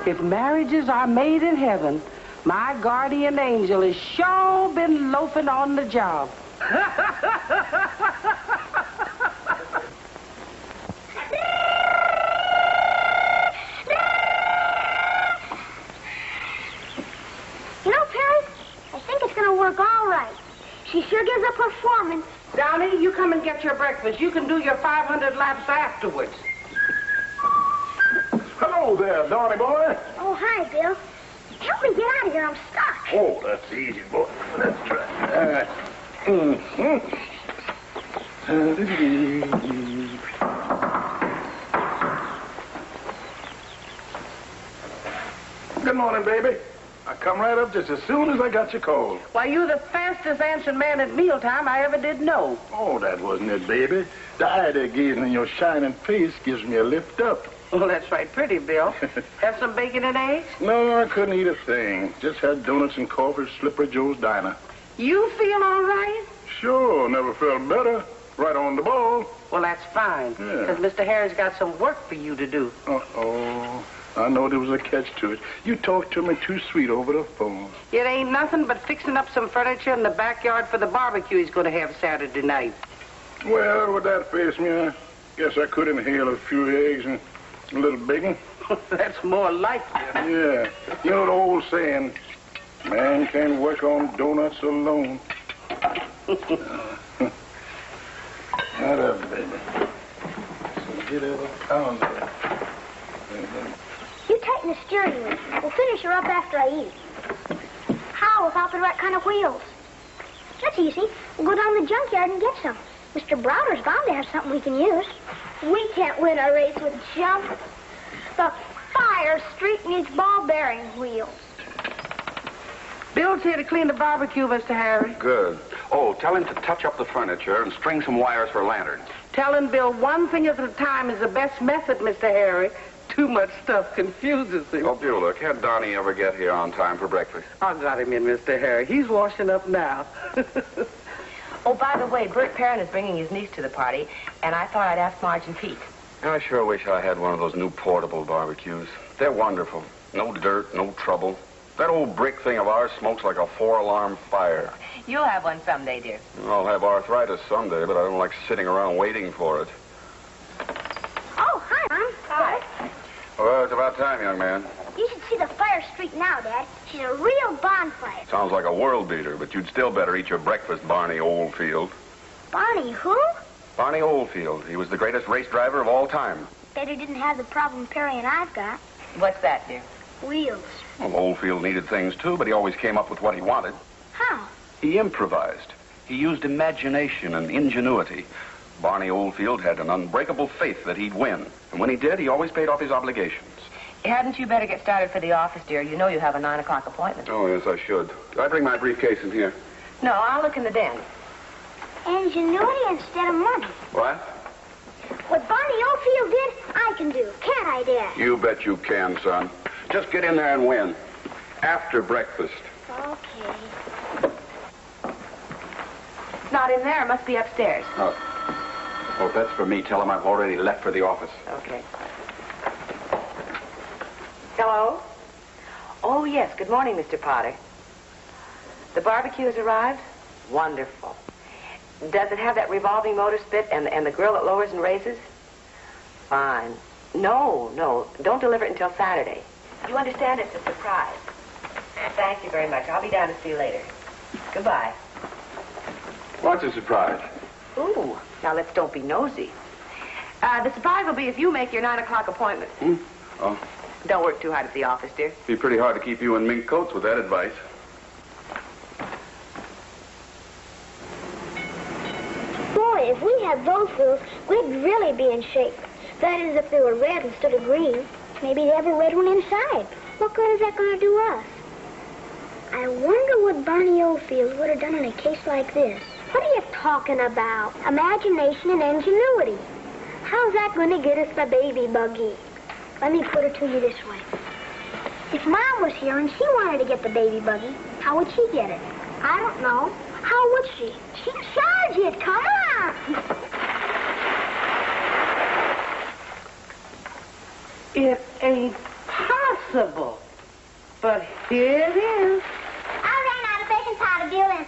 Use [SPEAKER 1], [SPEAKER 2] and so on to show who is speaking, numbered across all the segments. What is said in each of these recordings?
[SPEAKER 1] If marriages are made in heaven, my guardian angel has sure been loafing on the job.
[SPEAKER 2] You know, Perry, I think it's going to work all right. She sure gives a performance.
[SPEAKER 1] Donnie, you come and get your breakfast. You can do your 500 laps afterwards.
[SPEAKER 3] Hello there, Donnie boy.
[SPEAKER 2] Oh, hi, Bill. Help me get out of here. I'm stuck.
[SPEAKER 3] Oh, that's easy, boy. Let's try. Good morning, baby. I come right up just as soon as I got your call.
[SPEAKER 1] Why, you're the fastest answering man at mealtime I ever did know.
[SPEAKER 3] Oh, that wasn't it, baby. The eye they're gazing in your shining face gives me a lift up.
[SPEAKER 1] Well, that's right pretty, Bill. Have some bacon and eggs?
[SPEAKER 3] No, I couldn't eat a thing. Just had donuts and coffee at Slippery Joe's Diner.
[SPEAKER 1] You feel all right?
[SPEAKER 3] Sure, never felt better. Right on the ball.
[SPEAKER 1] Well, that's fine.
[SPEAKER 3] Yeah.
[SPEAKER 1] Because Mr. Harry's got some work for you to do.
[SPEAKER 3] Uh-oh. I know there was a catch to it. You talked to me too sweet over the phone.
[SPEAKER 1] It ain't nothing but fixing up some furniture in the backyard for the barbecue he's going to have Saturday night.
[SPEAKER 3] Well, with that face me, I guess I could inhale a few eggs and a little bacon.
[SPEAKER 1] That's more like it.
[SPEAKER 3] Yeah. You know the old saying, man can't work on donuts alone. Not up, baby. So get it down there.
[SPEAKER 2] You tighten the steering wheel. We'll finish her up after I eat. How without the right kind of wheels? That's easy. We'll go down to the junkyard and get some. Mr. Browder's bound to have something we can use. We can't win a race with jump. The Fire Street needs ball bearing wheels.
[SPEAKER 1] Bill's here to clean the barbecue, Mr. Harry.
[SPEAKER 4] Good. Oh, tell him to touch up the furniture and string some wires for lanterns.
[SPEAKER 1] Telling Bill one thing at a time is the best method, Mr. Harry. Too much stuff confuses him.
[SPEAKER 4] Oh, Beulah, can't Donnie ever get here on time for breakfast?
[SPEAKER 1] I got him in, Mr. Harry. He's washing up now.
[SPEAKER 5] Oh, by the way, Bert Perrin is bringing his niece to the party, and I thought I'd ask Marge and Pete.
[SPEAKER 4] I sure wish I had one of those new portable barbecues. They're wonderful. No dirt, no trouble. That old brick thing of ours smokes like a 4-alarm fire.
[SPEAKER 5] You'll have one someday, dear.
[SPEAKER 4] I'll have arthritis someday, but I don't like sitting around waiting for it.
[SPEAKER 2] Oh, hi, Mom.
[SPEAKER 5] Hi.
[SPEAKER 4] Well, it's about time, young man.
[SPEAKER 2] You should see the Fire Street now, Dad. She's a real bonfire.
[SPEAKER 4] Sounds like a world beater, but you'd still better eat your breakfast, Barney Oldfield.
[SPEAKER 2] Barney, who?
[SPEAKER 4] Barney Oldfield. He was the greatest race driver of all time.
[SPEAKER 2] Bet he didn't have the problem Perry and I've got.
[SPEAKER 5] What's that, dear?
[SPEAKER 2] Wheels.
[SPEAKER 4] Well, Oldfield needed things, too, but he always came up with what he wanted.
[SPEAKER 2] How?
[SPEAKER 4] He improvised. He used imagination and ingenuity. Barney Oldfield had an unbreakable faith that he'd win. And when he did, he always paid off his obligations.
[SPEAKER 5] Hadn't you better get started for the office, dear? You know you have a 9 o'clock appointment.
[SPEAKER 4] Oh, yes, I should. Did I bring my briefcase in here?
[SPEAKER 5] No, I'll look in the den.
[SPEAKER 2] Ingenuity instead of money.
[SPEAKER 4] What?
[SPEAKER 2] What Barney Oldfield did, I can do. Can't I, Dad?
[SPEAKER 4] You bet you can, son. Just get in there and win. After breakfast.
[SPEAKER 2] Okay.
[SPEAKER 5] It's not in there. It must be upstairs.
[SPEAKER 4] Oh, if that's for me, tell him I've already left for the office.
[SPEAKER 5] Okay. Hello? Oh, yes. Good morning, Mr. Potter. The barbecue has arrived? Wonderful. Does it have that revolving motor spit and the grill that lowers and raises? Fine. No. Don't deliver it until Saturday. You understand it's a surprise. Thank you very much. I'll be down to see you later. Goodbye.
[SPEAKER 4] What's a surprise?
[SPEAKER 5] Ooh, now don't be nosy. The surprise will be if you make your 9 o'clock appointment.
[SPEAKER 4] Oh,
[SPEAKER 5] Don't work too hard at the office, dear.
[SPEAKER 4] it'd be pretty hard to keep you in mink coats with that advice.
[SPEAKER 2] Boy, if we had those wheels, we'd really be in shape. That is, if they were red instead of green. Maybe they have a red one inside. What good is that going to do us? I wonder what Barney Oldfield would have done in a case like this. What are you talking about? Imagination and ingenuity. How's that going to get us the baby buggy? Let me put it to you this way. If Mom was here and she wanted to get the baby buggy, how would she get it? I don't know. How would she? She'd charge it. Come on.
[SPEAKER 1] It ain't possible. Here it is.
[SPEAKER 2] I ran out of baking powder, Beulah.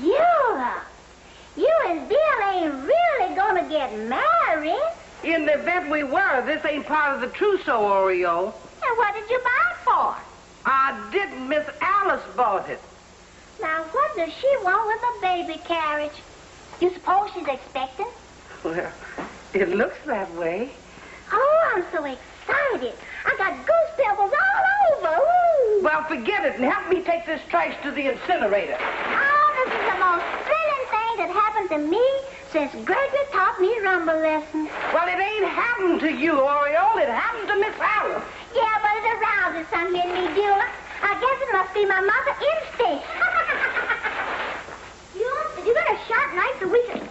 [SPEAKER 2] Beulah, you and Bill ain't really gonna get married.
[SPEAKER 1] In the event we were, this ain't part of the trousseau, Oreo.
[SPEAKER 2] And what did you buy it for?
[SPEAKER 1] I didn't. Miss Alice bought it.
[SPEAKER 2] Now, what does she want with a baby carriage? You suppose she's expecting?
[SPEAKER 1] Well, it looks that way.
[SPEAKER 2] Oh, I'm so excited. I got goose pimples all over. Ooh.
[SPEAKER 1] Well, forget it and help me take this trash to the incinerator.
[SPEAKER 2] Oh, this is the most thrilling thing that happened to me since Gregory taught me rumble lessons.
[SPEAKER 1] Well, it ain't happened to you, Oreo. It happened to Miss Alice.
[SPEAKER 2] Yeah, but it arouses something in me, Beulah. I guess it must be my mother instinct. You better sharp knife so we can...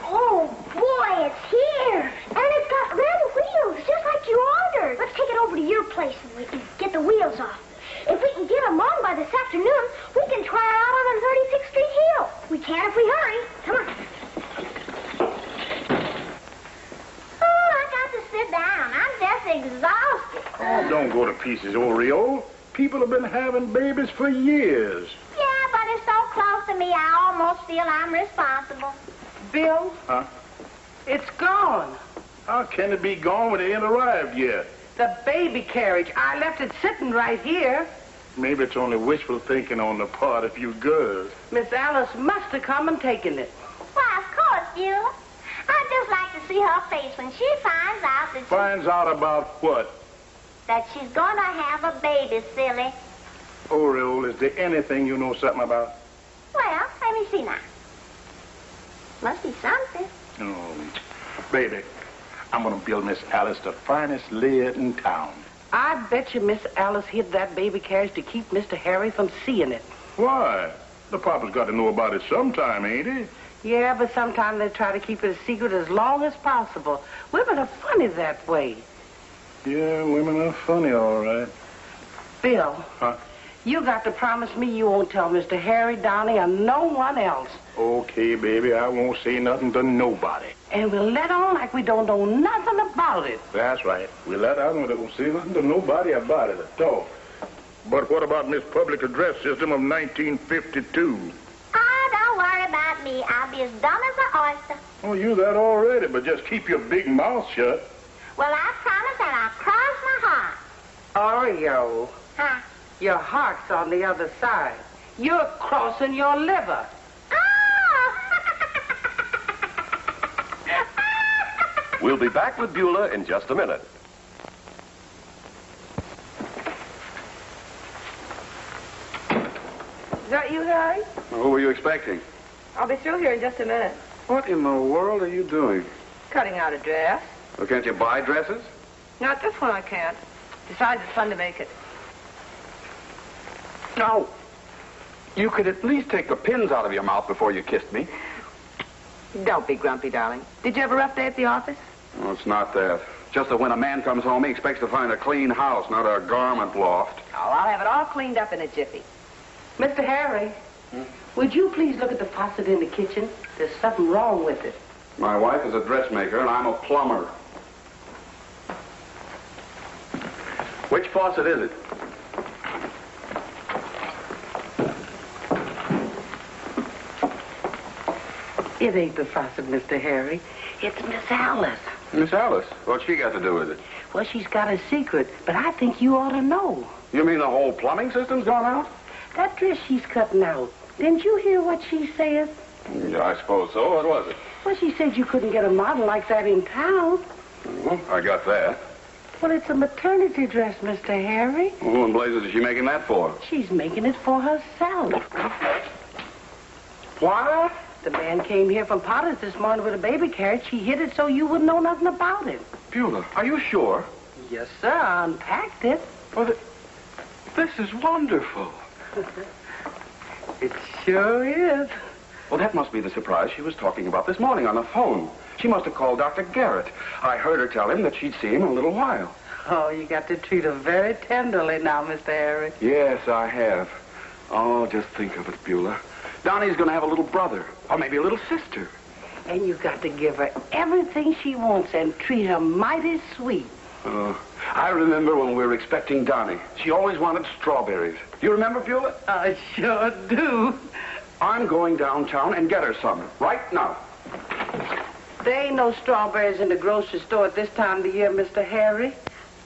[SPEAKER 2] Oh, boy, it's here. And it's got red wheels, just like you ordered. Let's take it over to your place and we can get the wheels off. If we can get them on by this afternoon, we can try it out on 36th Street Hill. We can if we hurry. Come on. Oh, I got to sit down. I'm just exhausted.
[SPEAKER 3] Oh, don't go to pieces, Oreo. People have been having babies for years.
[SPEAKER 2] Yeah, but it's so close to me, I almost feel I'm responsible.
[SPEAKER 1] Bill?
[SPEAKER 3] Huh?
[SPEAKER 1] It's gone.
[SPEAKER 3] How can it be gone when it ain't arrived yet?
[SPEAKER 1] The baby carriage. I left it sitting right here.
[SPEAKER 3] Maybe it's only wishful thinking on the part of you girls.
[SPEAKER 1] Miss Alice must have come and taken it.
[SPEAKER 2] Why, of course, Beulah. I'd just like to see her face when she finds out that
[SPEAKER 3] Finds out about what?
[SPEAKER 2] that she's going to have a baby, silly.
[SPEAKER 3] Oreo, is there anything you know something about?
[SPEAKER 2] Well, let me see now. Must be something.
[SPEAKER 3] Oh, baby, I'm going to build Miss Alice the finest lid in town.
[SPEAKER 1] I bet you Miss Alice hid that baby carriage to keep Mr. Harry from seeing it.
[SPEAKER 3] Why? The papa's got to know about it sometime, ain't he?
[SPEAKER 1] Yeah, but sometimes they try to keep it a secret as long as possible. Women are funny that way.
[SPEAKER 3] Yeah, women are funny, all right.
[SPEAKER 1] Bill.
[SPEAKER 3] Huh?
[SPEAKER 1] You got to promise me you won't tell Mr. Harry, Donnie, or no one else.
[SPEAKER 3] Okay, baby, I won't say nothing to nobody.
[SPEAKER 1] And we'll let on like we don't know nothing about it.
[SPEAKER 3] That's right. We let out and we won't say nothing to nobody about it at all. But what about Miss Public Address System of 1952?
[SPEAKER 2] Oh, don't worry about me. I'll be as dumb as an oyster.
[SPEAKER 3] Oh, you that already, but just keep your big mouth shut.
[SPEAKER 2] Well, I promise and I'll cross my heart.
[SPEAKER 1] Oreo,
[SPEAKER 2] Huh?
[SPEAKER 1] your heart's on the other side. You're crossing your liver.
[SPEAKER 2] Oh!
[SPEAKER 6] We'll be back with Beulah in just a minute.
[SPEAKER 5] Is that you, Harry?
[SPEAKER 4] Who were you expecting?
[SPEAKER 5] I'll be through here in just a minute.
[SPEAKER 4] What in the world are you doing?
[SPEAKER 5] Cutting out a dress.
[SPEAKER 4] Well, can't you buy dresses?
[SPEAKER 5] Not this one, I can't. Besides, it's fun to make it.
[SPEAKER 4] No. You could at least take the pins out of your mouth before you kissed me.
[SPEAKER 5] Don't be grumpy, darling. Did you have a rough day at the office?
[SPEAKER 4] Well, it's not that. Just that when a man comes home, he expects to find a clean house, not a garment loft.
[SPEAKER 5] Oh, I'll have it all cleaned up in a jiffy.
[SPEAKER 1] Mr. Harry, would you please look at the faucet in the kitchen? There's something wrong with it.
[SPEAKER 4] My wife is a dressmaker, and I'm a plumber. Which faucet is it?
[SPEAKER 1] It ain't the faucet, Mr. Harry. It's Miss Alice.
[SPEAKER 4] Miss Alice. What's she got to do with it?
[SPEAKER 1] Well, she's got a secret, but I think you ought to know.
[SPEAKER 4] You mean the whole plumbing system's gone out?
[SPEAKER 1] That dress she's cutting out. Didn't you hear what she said?
[SPEAKER 4] Yeah, I suppose so. What was it?
[SPEAKER 1] Well, she said you couldn't get a model like that in town.
[SPEAKER 4] Well, I got that.
[SPEAKER 1] Well, it's a maternity dress, Mr. Harry.
[SPEAKER 4] Who in blazes is she making that for?
[SPEAKER 1] She's making it for herself.
[SPEAKER 4] What?
[SPEAKER 1] The man came here from Potter's this morning with a baby carriage. She hid it so you wouldn't know nothing about it.
[SPEAKER 4] Beulah, are you sure?
[SPEAKER 1] Yes, sir. I unpacked it.
[SPEAKER 4] Well, this is wonderful.
[SPEAKER 1] It sure is.
[SPEAKER 4] Well, that must be the surprise she was talking about this morning on the phone. She must have called Dr. Garrett. I heard her tell him that she'd see him in a little while.
[SPEAKER 1] Oh, you got to treat her very tenderly now, Mr. Harry.
[SPEAKER 4] Yes, I have. Oh, just think of it, Beulah. Donnie's going to have a little brother, or maybe a little sister.
[SPEAKER 1] And you got to give her everything she wants and treat her mighty sweet.
[SPEAKER 4] I remember when we were expecting Donnie. She always wanted strawberries. You remember, Beulah?
[SPEAKER 1] I sure do.
[SPEAKER 4] I'm going downtown and get her some right now.
[SPEAKER 1] There ain't no strawberries in the grocery store at this time of the year, Mr. Harry.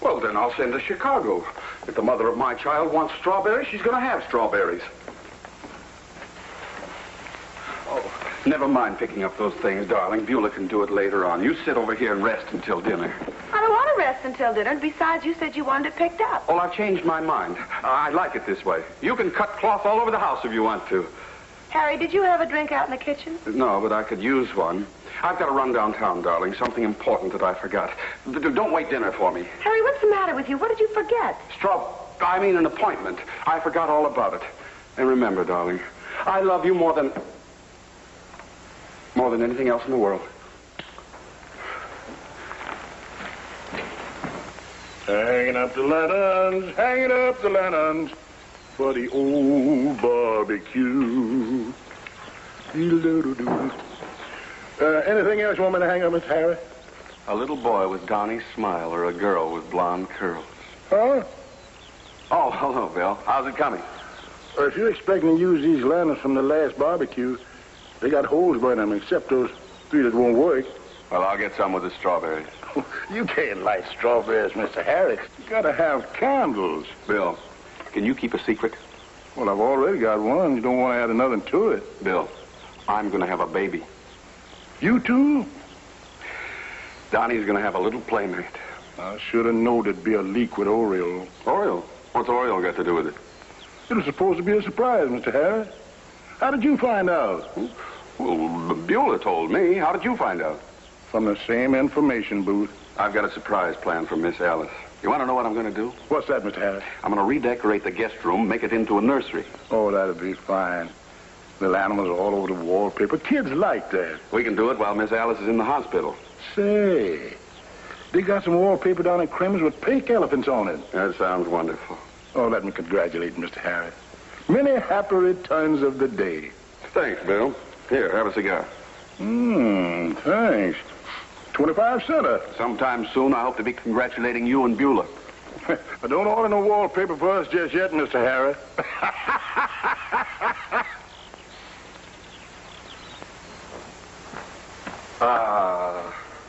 [SPEAKER 4] Well, then I'll send to Chicago. If the mother of my child wants strawberries, she's going to have strawberries. Oh, never mind picking up those things, darling. Beulah can do it later on. You sit over here and rest until dinner.
[SPEAKER 5] I don't want to rest until dinner. And besides, you said you wanted it picked up.
[SPEAKER 4] Well, I've changed my mind. I like it this way. You can cut cloth all over the house if you want to.
[SPEAKER 5] Harry, did you have a drink out in the kitchen?
[SPEAKER 4] No, but I could use one. I've got to run downtown, darling. Something important that I forgot. Don't wait dinner for me.
[SPEAKER 5] Harry, what's the matter with you? What did you forget?
[SPEAKER 4] An appointment. I forgot all about it. And remember, darling, I love you more than anything else in the world.
[SPEAKER 3] Hanging up the lanterns for the old barbecue. Anything else you want me to hang up, Mr. Harry?
[SPEAKER 4] A little boy with Donnie's smile or a girl with blonde curls.
[SPEAKER 3] Huh?
[SPEAKER 4] Oh, hello, Bill. How's it coming?
[SPEAKER 3] If you're expecting to use these lanterns from the last barbecue, they got holes by them, except those 3 that won't work.
[SPEAKER 4] Well, I'll get some with the strawberries.
[SPEAKER 3] You can't light strawberries, Mr. Harry. You gotta have candles.
[SPEAKER 4] Bill, can you keep a secret?
[SPEAKER 3] Well, I've already got one. You don't want to add another to it.
[SPEAKER 4] Bill, I'm going to have a baby.
[SPEAKER 3] You too?
[SPEAKER 4] Donnie's going to have a little playmate.
[SPEAKER 3] I should have known there'd be a leak with Oriole.
[SPEAKER 4] Oriole? What's Oriole got to do with it?
[SPEAKER 3] It was supposed to be a surprise, Mr. Harris. How did you find out?
[SPEAKER 4] Well, Beulah told me. How did you find out?
[SPEAKER 3] From the same information booth.
[SPEAKER 4] I've got a surprise plan for Miss Alice. You want to know what I'm going to do?
[SPEAKER 3] What's that, Mr. Harris?
[SPEAKER 4] I'm going to redecorate the guest room, make it into a nursery.
[SPEAKER 3] Oh, that'll be fine. Little animals all over the wallpaper. Kids like that.
[SPEAKER 4] We can do it while Miss Alice is in the hospital.
[SPEAKER 3] Say, they got some wallpaper down in Crimmins with pink elephants on it.
[SPEAKER 4] That sounds wonderful.
[SPEAKER 3] Oh, let me congratulate Mr. Harris. Many happy returns of the day.
[SPEAKER 4] Thanks, Bill. Here, have a cigar.
[SPEAKER 3] Thanks. 25 cents.
[SPEAKER 4] Sometime soon, I hope to be congratulating you and Beulah.
[SPEAKER 3] I don't order no wallpaper for us just yet, Mr. Harris.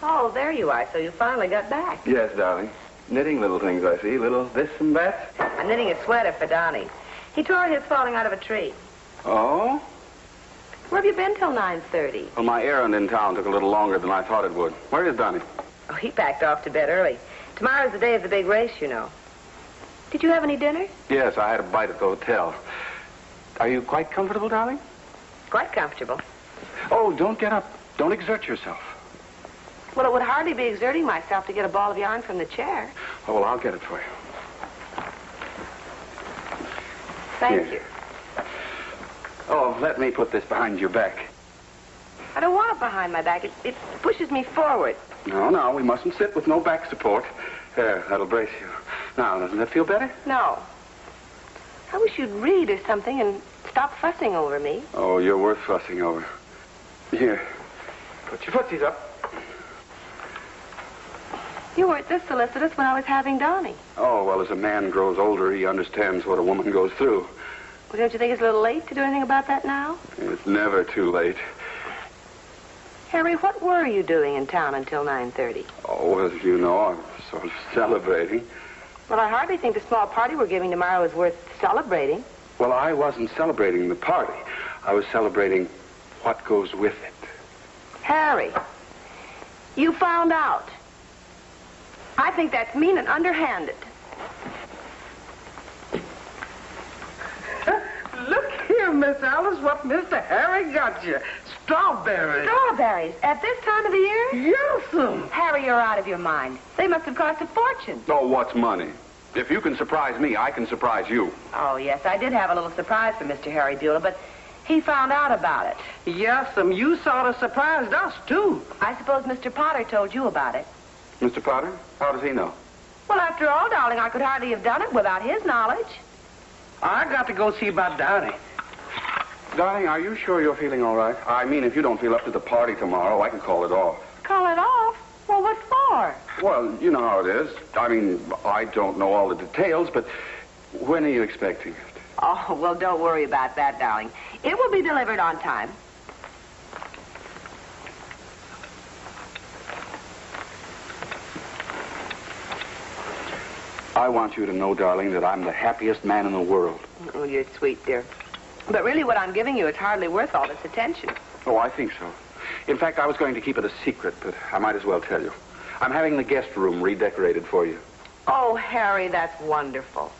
[SPEAKER 5] Oh, there you are. So you finally got back.
[SPEAKER 4] Yes, darling. Knitting little things, I see. Little this and that.
[SPEAKER 5] I'm knitting a sweater for Donnie. He tore his falling out of a tree.
[SPEAKER 4] Oh?
[SPEAKER 5] Where have you been till 9:30?
[SPEAKER 4] Well, my errand in town took a little longer than I thought it would. Where is Donnie?
[SPEAKER 5] Oh, he packed off to bed early. Tomorrow's the day of the big race, you know. Did you have any dinner?
[SPEAKER 4] Yes, I had a bite at the hotel. Are you quite comfortable, darling?
[SPEAKER 5] Quite comfortable.
[SPEAKER 4] Oh, don't get up. Don't exert yourself.
[SPEAKER 5] Well, it would hardly be exerting myself to get a ball of yarn from the chair.
[SPEAKER 4] Oh, well, I'll get it for you.
[SPEAKER 5] Thank
[SPEAKER 4] Here.
[SPEAKER 5] you.
[SPEAKER 4] Oh, let me put this behind your back.
[SPEAKER 5] I don't want it behind my back. It pushes me forward.
[SPEAKER 4] No, we mustn't sit with no back support. There, that'll brace you. Now, doesn't that feel better?
[SPEAKER 5] No. I wish you'd read or something and stop fussing over me.
[SPEAKER 4] Oh, you're worth fussing over. Here, put your footsies up.
[SPEAKER 5] You weren't this solicitous when I was having Donnie.
[SPEAKER 4] Oh, well, as a man grows older, he understands what a woman goes through.
[SPEAKER 5] Well, don't you think it's a little late to do anything about that now?
[SPEAKER 4] It's never too late.
[SPEAKER 5] Harry, what were you doing in town until 9:30?
[SPEAKER 4] Oh, as you know, I'm sort of celebrating.
[SPEAKER 5] Well, I hardly think the small party we're giving tomorrow is worth celebrating.
[SPEAKER 4] Well, I wasn't celebrating the party. I was celebrating what goes with it.
[SPEAKER 5] Harry, you found out. I think that's mean and underhanded.
[SPEAKER 1] Look here, Miss Alice, what Mr. Harry got you. Strawberries.
[SPEAKER 5] Strawberries at this time of the year?
[SPEAKER 1] Yes'm.
[SPEAKER 5] Harry, you're out of your mind. They must have cost a fortune.
[SPEAKER 4] Oh, what's money? If you can surprise me, I can surprise you.
[SPEAKER 5] Oh, yes, I did have a little surprise for Mr. Harry Beulah, but he found out about it.
[SPEAKER 1] Yes'm, you sort of surprised us, too.
[SPEAKER 5] I suppose Mr. Potter told you about it.
[SPEAKER 4] Mr. Potter? How does he know?
[SPEAKER 5] Well, after all, darling, I could hardly have done it without his knowledge.
[SPEAKER 1] I got to go see about Donnie.
[SPEAKER 4] Darling, are you sure you're feeling all right? I mean, if you don't feel up to the party tomorrow, I can call it off.
[SPEAKER 5] Call it off? Well, what for?
[SPEAKER 4] Well, you know how it is. I mean, I don't know all the details, but when are you expecting it?
[SPEAKER 5] Oh, well, don't worry about that, darling. It will be delivered on time.
[SPEAKER 4] I want you to know, darling, that I'm the happiest man in the world.
[SPEAKER 5] Oh, you're sweet, dear. But really, what I'm giving you is hardly worth all this attention.
[SPEAKER 4] Oh, I think so. In fact, I was going to keep it a secret, but I might as well tell you. I'm having the guest room redecorated for you.
[SPEAKER 5] Oh, Harry, that's wonderful.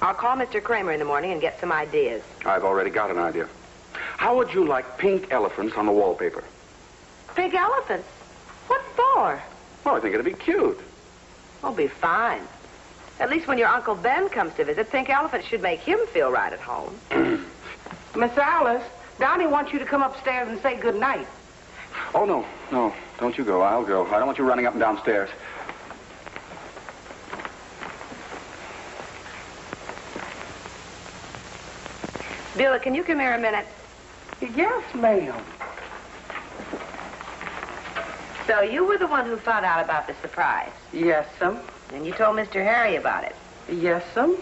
[SPEAKER 5] I'll call Mr. Kramer in the morning and get some ideas.
[SPEAKER 4] I've already got an idea. How would you like pink elephants on the wallpaper?
[SPEAKER 5] Pink elephants? What for?
[SPEAKER 4] Well, I think it'd be cute.
[SPEAKER 5] Oh, be fine. At least when your Uncle Ben comes to visit, pink elephants should make him feel right at home.
[SPEAKER 1] Miss Alice, Donnie wants you to come upstairs and say good night.
[SPEAKER 4] Oh, no. Don't you go. I'll go. I don't want you running up and downstairs.
[SPEAKER 5] Beulah, can you come here a minute?
[SPEAKER 1] Yes, ma'am.
[SPEAKER 5] So you were the one who found out about the surprise.
[SPEAKER 1] Yes, ma'am.
[SPEAKER 5] And you told Mr. Harry about it.
[SPEAKER 1] Yes, ma'am.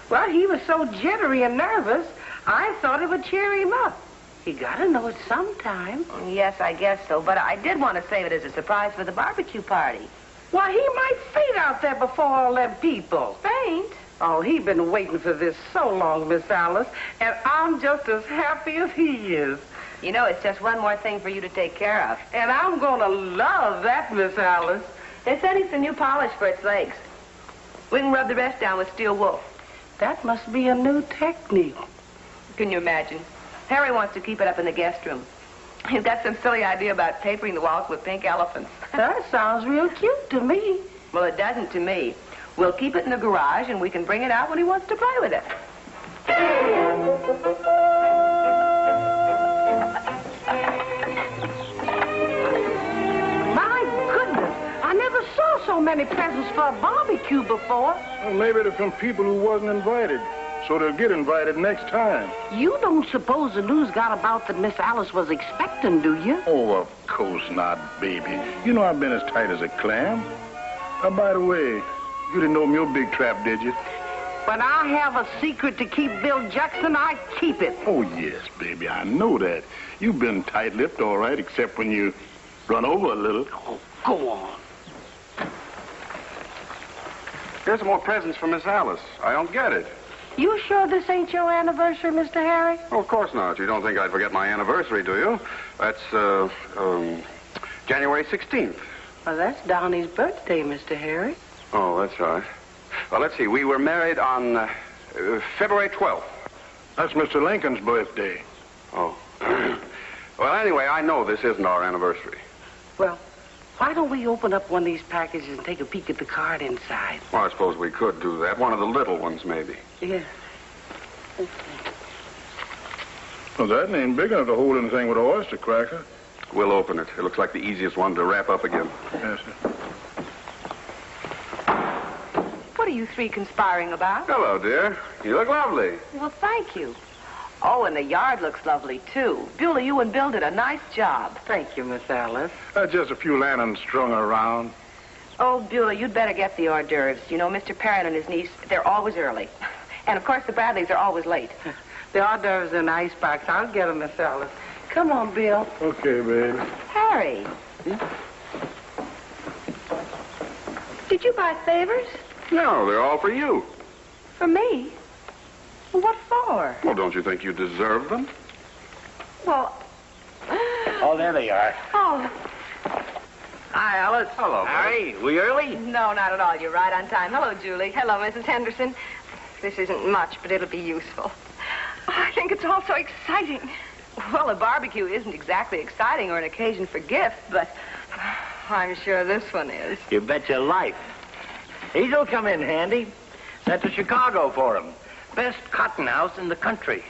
[SPEAKER 1] Well, he was so jittery and nervous, I thought it would cheer him up. He got to know it sometime.
[SPEAKER 5] Yes, I guess so. But I did want to save it as a surprise for the barbecue party.
[SPEAKER 1] Why, he might faint out there before all them people.
[SPEAKER 5] Faint?
[SPEAKER 1] Oh, he been waiting for this so long, Miss Alice, and I'm just as happy as he is.
[SPEAKER 5] You know, it's just one more thing for you to take care of.
[SPEAKER 1] And I'm going to love that, Miss Alice.
[SPEAKER 5] They're sending some new polish for its legs. We can rub the rest down with steel wool.
[SPEAKER 1] That must be a new technique.
[SPEAKER 5] Can you imagine? Harry wants to keep it up in the guest room. He's got some silly idea about papering the walls with pink elephants.
[SPEAKER 1] That sounds real cute to me.
[SPEAKER 5] Well, it doesn't to me. We'll keep it in the garage, and we can bring it out when he wants to play with it.
[SPEAKER 1] My goodness, I never saw so many presents for a barbecue before.
[SPEAKER 3] Well, maybe they're from people who wasn't invited, so they'll get invited next time.
[SPEAKER 1] You don't suppose the news got about that Miss Alice was expecting, do you?
[SPEAKER 3] Oh, of course not, baby. You know I've been as tight as a clam. By the way, you didn't know your big trap, did you?
[SPEAKER 1] When I have a secret to keep Bill Jackson, I keep it.
[SPEAKER 3] Oh, yes, baby, I know that. You've been tight-lipped, all right, except when you run over a little.
[SPEAKER 1] Oh, go on.
[SPEAKER 4] Here's some more presents for Miss Alice. I don't get it.
[SPEAKER 1] You sure this ain't your anniversary, Mr. Harry?
[SPEAKER 4] Oh, of course not. You don't think I'd forget my anniversary, do you? That's, January 16th.
[SPEAKER 1] Well, that's Donnie's birthday, Mr. Harry.
[SPEAKER 4] Oh, that's right. Well, let's see. We were married on February 12th.
[SPEAKER 3] That's Mr. Lincoln's birthday.
[SPEAKER 4] Oh. Well, anyway, I know this isn't our anniversary.
[SPEAKER 1] Well, why don't we open up one of these packages and take a peek at the card inside?
[SPEAKER 4] Well, I suppose we could do that. One of the little ones, maybe.
[SPEAKER 1] Yes.
[SPEAKER 3] Well, that ain't big enough to hold anything with an oyster cracker.
[SPEAKER 4] We'll open it. It looks like the easiest one to wrap up again.
[SPEAKER 3] Yes, sir.
[SPEAKER 5] What are you three conspiring about?
[SPEAKER 4] Hello, dear. You look lovely.
[SPEAKER 5] Well, thank you. Oh, and the yard looks lovely, too. Beulah, you and Bill did a nice job.
[SPEAKER 1] Thank you, Miss Alice.
[SPEAKER 3] Just a few lanterns strung around.
[SPEAKER 5] Oh, Beulah, you'd better get the hors d'oeuvres. You know, Mr. Perrin and his niece, they're always early. And, of course, the Bradleys are always late.
[SPEAKER 1] The hors d'oeuvres in the icebox. I'll get them, Miss Alice. Come on, Bill.
[SPEAKER 3] Okay, baby.
[SPEAKER 5] Harry. Did you buy favors?
[SPEAKER 4] No, they're all for you.
[SPEAKER 5] For me? Well, what for?
[SPEAKER 4] Well, don't you think you deserve them?
[SPEAKER 5] Well...
[SPEAKER 7] Oh, there they are.
[SPEAKER 5] Oh.
[SPEAKER 7] Hi, Alice.
[SPEAKER 4] Hello,
[SPEAKER 7] Harry, we early?
[SPEAKER 5] No, not at all. You're right on time. Hello, Julie. Hello, Mrs. Henderson. This isn't much, but it'll be useful. I think it's all so exciting. Well, a barbecue isn't exactly exciting or an occasion for gifts, but I'm sure this one is.
[SPEAKER 7] You bet your life. These'll come in handy. Sent to Chicago for him. Best cotton house in the country.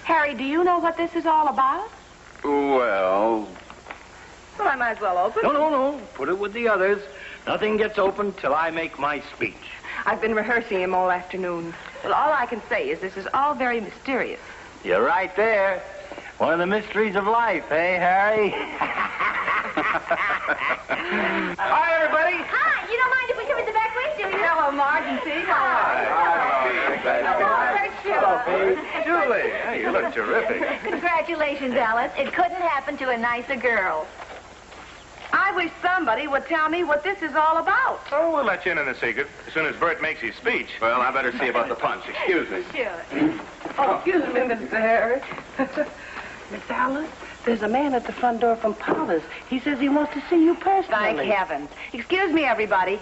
[SPEAKER 5] Harry, do you know what this is all about?
[SPEAKER 4] Well...
[SPEAKER 5] Well, I might as well open it.
[SPEAKER 7] No. Put it with the others. Nothing gets opened till I make my speech.
[SPEAKER 5] I've been rehearsing him all afternoon. Well, all I can say is this is all very mysterious.
[SPEAKER 7] You're right there. One of the mysteries of life, eh, Harry? Hi, everybody.
[SPEAKER 2] Hi, you don't mind if we come in the back way, do you?
[SPEAKER 5] Hello, Marge and Steve.
[SPEAKER 7] Julie, hey, you look terrific.
[SPEAKER 8] Congratulations, Alice. It couldn't happen to a nicer girl.
[SPEAKER 1] I wish somebody would tell me what this is all about.
[SPEAKER 9] Oh, we'll let you in on the secret as soon as Bert makes his speech.
[SPEAKER 4] Well, I better see about the punch. Excuse me.
[SPEAKER 8] Sure.
[SPEAKER 1] Oh, excuse me, Mr. Harry. Miss Alice, there's a man at the front door from Paula's. He says he wants to see you personally.
[SPEAKER 5] Thank heavens. Excuse me, everybody.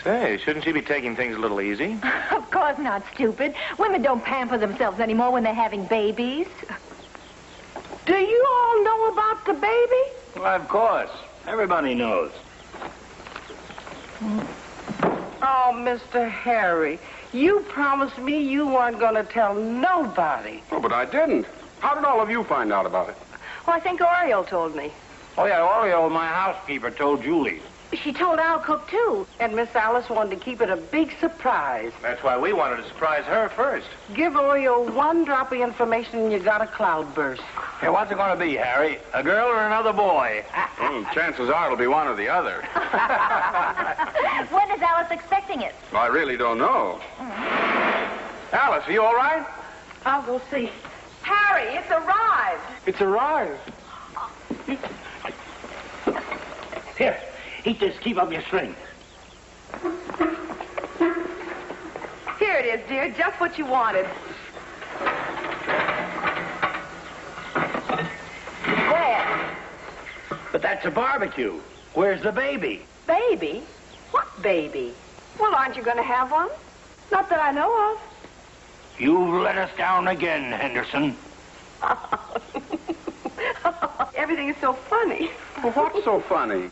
[SPEAKER 9] Say, shouldn't she be taking things a little easy?
[SPEAKER 8] Of course not, stupid. Women don't pamper themselves anymore when they're having babies.
[SPEAKER 1] Do you all know about the baby?
[SPEAKER 7] Well, of course. Everybody knows.
[SPEAKER 1] Oh, Mr. Harry, you promised me you weren't going to tell nobody.
[SPEAKER 4] Oh, but I didn't. How did all of you find out about it?
[SPEAKER 5] Well, I think Oriole told me.
[SPEAKER 7] Oh, yeah, Oriole, my housekeeper, told Julie.
[SPEAKER 1] She told Al Cook, too. And Miss Alice wanted to keep it a big surprise.
[SPEAKER 9] That's why we wanted to surprise her first.
[SPEAKER 1] Give Oriole one drop of information and you got a cloudburst.
[SPEAKER 7] Hey, what's it going to be, Harry? A girl or another boy?
[SPEAKER 4] Chances are it'll be one or the other.
[SPEAKER 8] When is Alice expecting it?
[SPEAKER 4] I really don't know.
[SPEAKER 9] Alice, are you all right?
[SPEAKER 1] I'll go see.
[SPEAKER 5] Harry, it's arrived.
[SPEAKER 9] It's arrived.
[SPEAKER 7] Here, eat this. Keep up your strength.
[SPEAKER 5] Here it is, dear. Just what you wanted. Where?
[SPEAKER 7] But that's a barbecue. Where's the baby?
[SPEAKER 5] Baby? What baby? Well, aren't you going to have one? Not that I know of.
[SPEAKER 7] You've let us down again, Henderson.
[SPEAKER 5] Everything is so funny.
[SPEAKER 4] Well, what's so funny?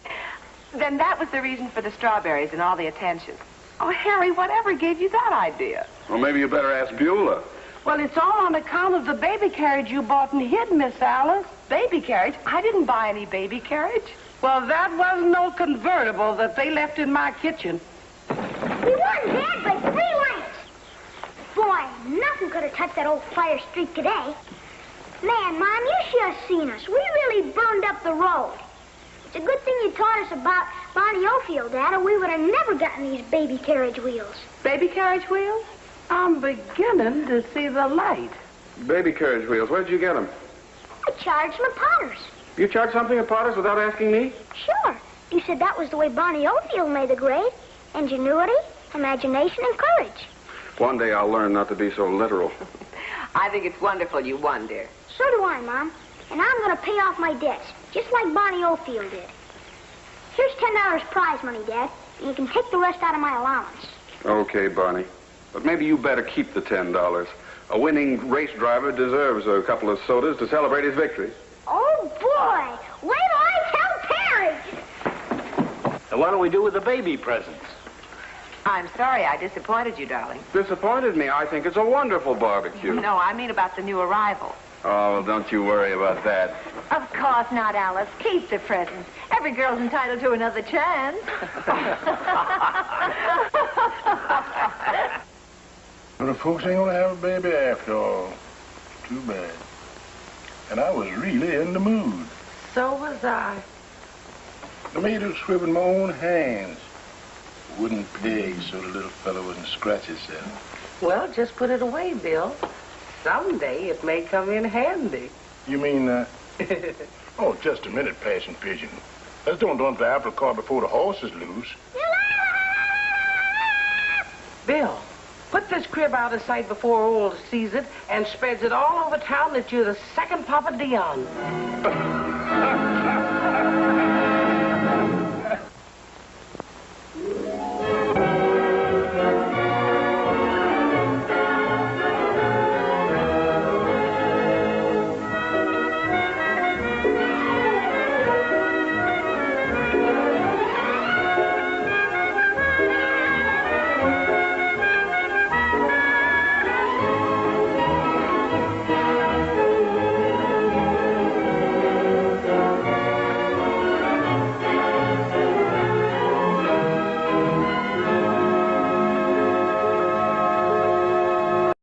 [SPEAKER 5] Then that was the reason for the strawberries and all the attention. Oh, Harry, whatever gave you that idea?
[SPEAKER 4] Well, maybe you better ask Beulah.
[SPEAKER 1] Well, it's all on account of the baby carriage you bought and hid, Miss Alice.
[SPEAKER 5] Baby carriage? I didn't buy any baby carriage.
[SPEAKER 1] Well, that was no convertible that they left in my kitchen.
[SPEAKER 2] We won, Dad, by 3 lengths. Boy, nothing could have touched that old fire streak today. Man, Mom, you should have seen us. We really burned up the road. It's a good thing you taught us about Bonnie Ofield, Dad, or we would have never gotten these baby carriage wheels.
[SPEAKER 1] Baby carriage wheels? I'm beginning to see the light.
[SPEAKER 4] Baby carriage wheels. Where'd you get them?
[SPEAKER 2] I charged them at Potter's.
[SPEAKER 4] You charged something at Potter's without asking me?
[SPEAKER 2] Sure. You said that was the way Bonnie Ofield made the grade. Ingenuity, imagination, and courage.
[SPEAKER 4] One day I'll learn not to be so literal.
[SPEAKER 5] I think it's wonderful you won, dear.
[SPEAKER 2] So do I, Mom. And I'm going to pay off my debts, just like Bonnie Ofield did. Here's $10 prize money, Dad, and you can take the rest out of my allowance.
[SPEAKER 4] Okay, Barney. But maybe you better keep the $10. A winning race driver deserves a couple of sodas to celebrate his victory.
[SPEAKER 2] Oh, boy. Wait till I tell Terry.
[SPEAKER 7] And what do we do with the baby presents?
[SPEAKER 5] I'm sorry I disappointed you, darling.
[SPEAKER 4] Disappointed me. I think it's a wonderful barbecue.
[SPEAKER 5] No, I mean about the new arrival.
[SPEAKER 4] Oh, well, don't you worry about that.
[SPEAKER 8] Of course not, Alice. Keep the presents. Every girl's entitled to another chance.
[SPEAKER 3] But the folks ain't gonna have a baby after all. Too bad. And I was really in the mood.
[SPEAKER 1] So was I.
[SPEAKER 3] I made it with my own hands. Wooden pegs so the little fellow wouldn't scratch himself.
[SPEAKER 1] Well, just put it away, Bill. Someday it may come in handy.
[SPEAKER 3] You mean, oh, just a minute, Passion Pigeon. Let's don't dump the apple cart before the horse is loose.
[SPEAKER 1] Bill, put this crib out of sight before old sees it and spreads it all over town that you're the second Papa Dion.